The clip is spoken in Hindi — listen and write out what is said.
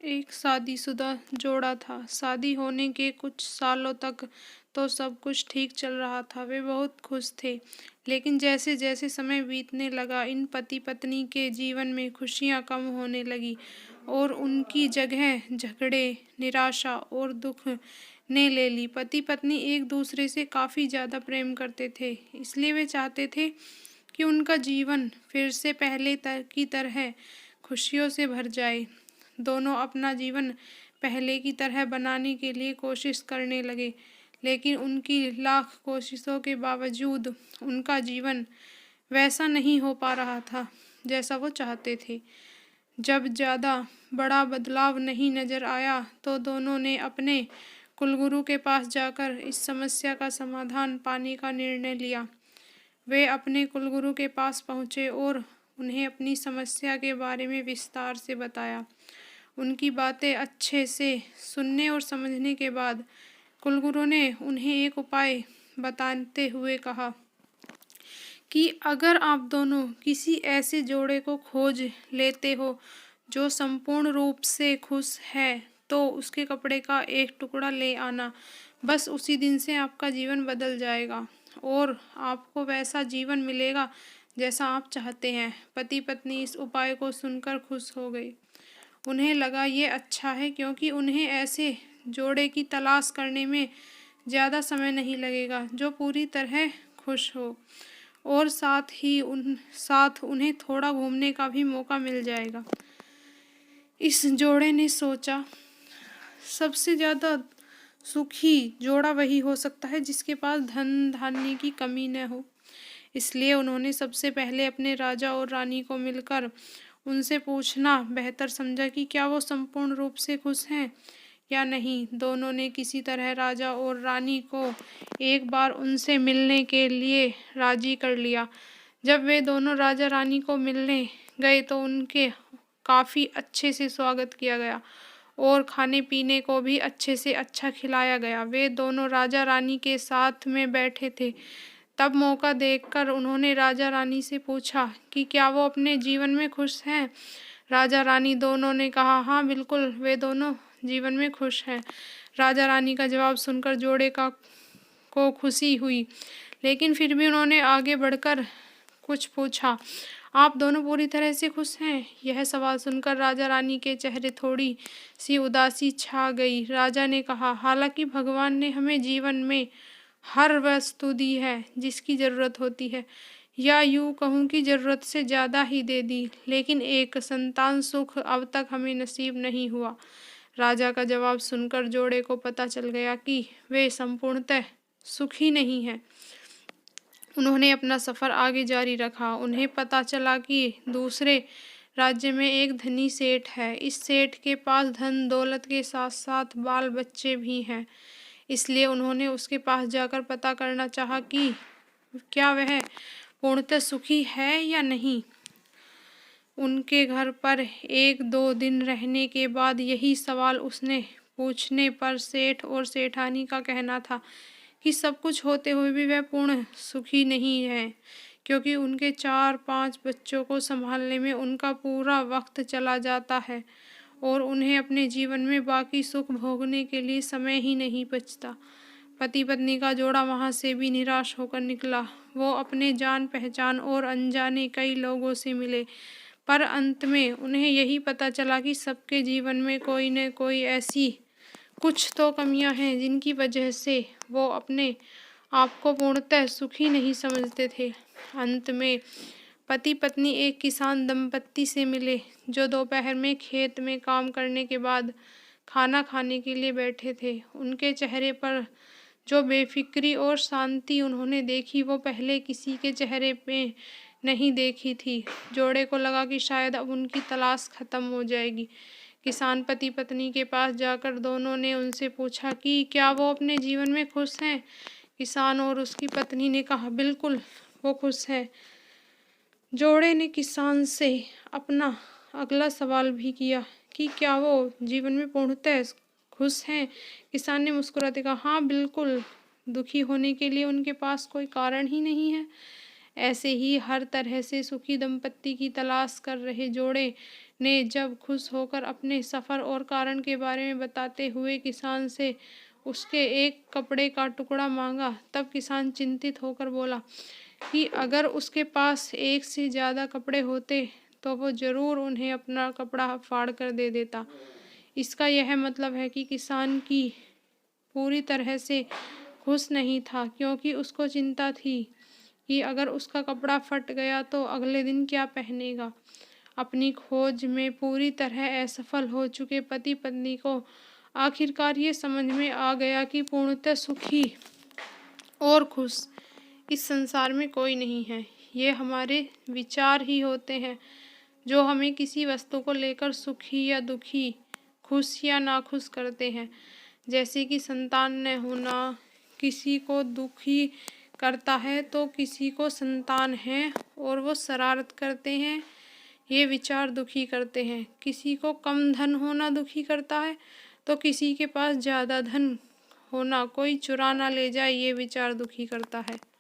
एक शादीशुदा जोड़ा था। शादी होने के कुछ सालों तक तो सब कुछ ठीक चल रहा था, वे बहुत खुश थे। लेकिन जैसे जैसे समय बीतने लगा, इन पति पत्नी के जीवन में खुशियां कम होने लगी और उनकी जगह झगड़े, निराशा और दुख ने ले ली। पति पत्नी एक दूसरे से काफ़ी ज़्यादा प्रेम करते थे, इसलिए वे चाहते थे कि उनका जीवन फिर से पहले की तरह खुशियों से भर जाए। दोनों अपना जीवन पहले की तरह बनाने के लिए कोशिश करने लगे, लेकिन उनकी लाख कोशिशों के बावजूद उनका जीवन वैसा नहीं हो पा रहा था जैसा वो चाहते थे। जब ज़्यादा बड़ा बदलाव नहीं नज़र आया तो दोनों ने अपने कुलगुरु के पास जाकर इस समस्या का समाधान पाने का निर्णय लिया। वे अपने कुलगुरु के पास पहुँचे और उन्हें अपनी समस्या के बारे में विस्तार से बताया। उनकी बातें अच्छे से सुनने और समझने के बाद कुलगुरु ने उन्हें एक उपाय बताते हुए कहा कि अगर आप दोनों किसी ऐसे जोड़े को खोज लेते हो जो संपूर्ण रूप से खुश है, तो उसके कपड़े का एक टुकड़ा ले आना। बस उसी दिन से आपका जीवन बदल जाएगा और आपको वैसा जीवन मिलेगा जैसा आप चाहते हैं। पति पत्नी इस उपाय को सुनकर खुश हो गए। उन्हें लगा ये अच्छा है, क्योंकि उन्हें ऐसे जोड़े की तलाश करने में ज़्यादा समय नहीं लगेगा जो पूरी तरह खुश हो, और साथ उन्हें थोड़ा घूमने का भी मौका मिल जाएगा। इस जोड़े ने सोचा, सबसे ज़्यादा सुखी जोड़ा वही हो सकता है जिसके पास धन धान्य की कमी न हो। इसलिए उन्होंने सबसे पहले अपने राजा और रानी को मिलकर उनसे पूछना बेहतर समझा कि क्या वो संपूर्ण रूप से खुश हैं या नहीं। दोनों ने किसी तरह राजा और रानी को एक बार उनसे मिलने के लिए राजी कर लिया। जब वे दोनों राजा रानी को मिलने गए तो उनके काफ़ी अच्छे से स्वागत किया गया और खाने पीने को भी अच्छे से अच्छा खिलाया गया। वे दोनों राजा रानी के साथ में बैठे थे। तब मौका देखकर उन्होंने राजा रानी से पूछा कि क्या वो अपने जीवन में खुश हैं। राजा रानी दोनों ने कहा, हाँ बिल्कुल, वे दोनों जीवन में खुश हैं। राजा रानी का जवाब सुनकर जोड़े को खुशी हुई, लेकिन फिर भी उन्होंने आगे बढ़कर कुछ पूछा, आप दोनों पूरी तरह से खुश हैं? यह सवाल सुनकर राजा रानी के चेहरे थोड़ी सी उदासी छा गई। राजा ने कहा, हालांकि भगवान ने हमें जीवन में हर वस्तु दी है जिसकी ज़रूरत होती है, या यूँ कहूँ कि ज़रूरत से ज़्यादा ही दे दी, लेकिन एक संतान सुख अब तक हमें नसीब नहीं हुआ। राजा का जवाब सुनकर जोड़े को पता चल गया कि वे संपूर्णतः सुखी नहीं हैं। उन्होंने अपना सफ़र आगे जारी रखा। उन्हें पता चला कि दूसरे राज्य में एक धनी सेठ है। इस सेठ के पास धन दौलत के साथ साथ बाल बच्चे भी हैं। इसलिए उन्होंने उसके पास जाकर पता करना चाहा कि क्या वह पूर्णतः सुखी है या नहीं। उनके घर पर एक दो दिन रहने के बाद यही सवाल उसने पूछने पर सेठ और सेठानी का कहना था कि सब कुछ होते हुए भी वह पूर्ण सुखी नहीं है, क्योंकि उनके 4-5 बच्चों को संभालने में उनका पूरा वक्त चला जाता है और उन्हें अपने जीवन में बाकी सुख भोगने के लिए समय ही नहीं बचता। पति पत्नी का जोड़ा वहाँ से भी निराश होकर निकला। वो अपने जान पहचान और अनजाने कई लोगों से मिले, पर अंत में उन्हें यही पता चला कि सबके जीवन में कोई न कोई ऐसी कुछ तो कमियां हैं जिनकी वजह से वो अपने आप को पूर्णतः सुखी नहीं समझते थे। अंत में पति पत्नी एक किसान दंपत्ति से मिले जो दोपहर में खेत में काम करने के बाद खाना खाने के लिए बैठे थे। उनके चेहरे पर जो बेफिक्री और शांति उन्होंने देखी वो पहले किसी के चेहरे पे नहीं देखी थी। जोड़े को लगा कि शायद अब उनकी तलाश खत्म हो जाएगी। किसान पति पत्नी के पास जाकर दोनों ने उनसे पूछा कि क्या वो अपने जीवन में खुश हैं। किसान और उसकी पत्नी ने कहा, बिल्कुल, वो खुश है। जोड़े ने किसान से अपना अगला सवाल भी किया कि क्या वो जीवन में पूर्णतः खुश हैं। किसान ने मुस्कुराते कहा, हाँ बिल्कुल, दुखी होने के लिए उनके पास कोई कारण ही नहीं है। ऐसे ही हर तरह से सुखी दंपत्ति की तलाश कर रहे जोड़े ने जब खुश होकर अपने सफ़र और कारण के बारे में बताते हुए किसान से उसके एक कपड़े का टुकड़ा मांगा, तब किसान चिंतित होकर बोला कि अगर उसके पास एक से ज़्यादा कपड़े होते तो वो ज़रूर उन्हें अपना कपड़ा फाड़ कर दे देता। इसका यह मतलब है कि किसान की पूरी तरह से खुश नहीं था, क्योंकि उसको चिंता थी कि अगर उसका कपड़ा फट गया तो अगले दिन क्या पहनेगा। अपनी खोज में पूरी तरह असफल हो चुके पति पत्नी को आखिरकार ये समझ में आ गया कि पूर्णतः सुखी और खुश इस संसार में कोई नहीं है। ये हमारे विचार ही होते हैं जो हमें किसी वस्तु को लेकर सुखी या दुखी, खुश या नाखुश करते हैं। जैसे कि संतान न होना किसी को दुखी करता है तो किसी को संतान है और वो शरारत करते हैं, ये विचार दुखी करते हैं। किसी को कम धन होना दुखी करता है तो किसी के पास ज़्यादा धन होना, कोई चुरा ना ले जाए, ये विचार दुखी करता है।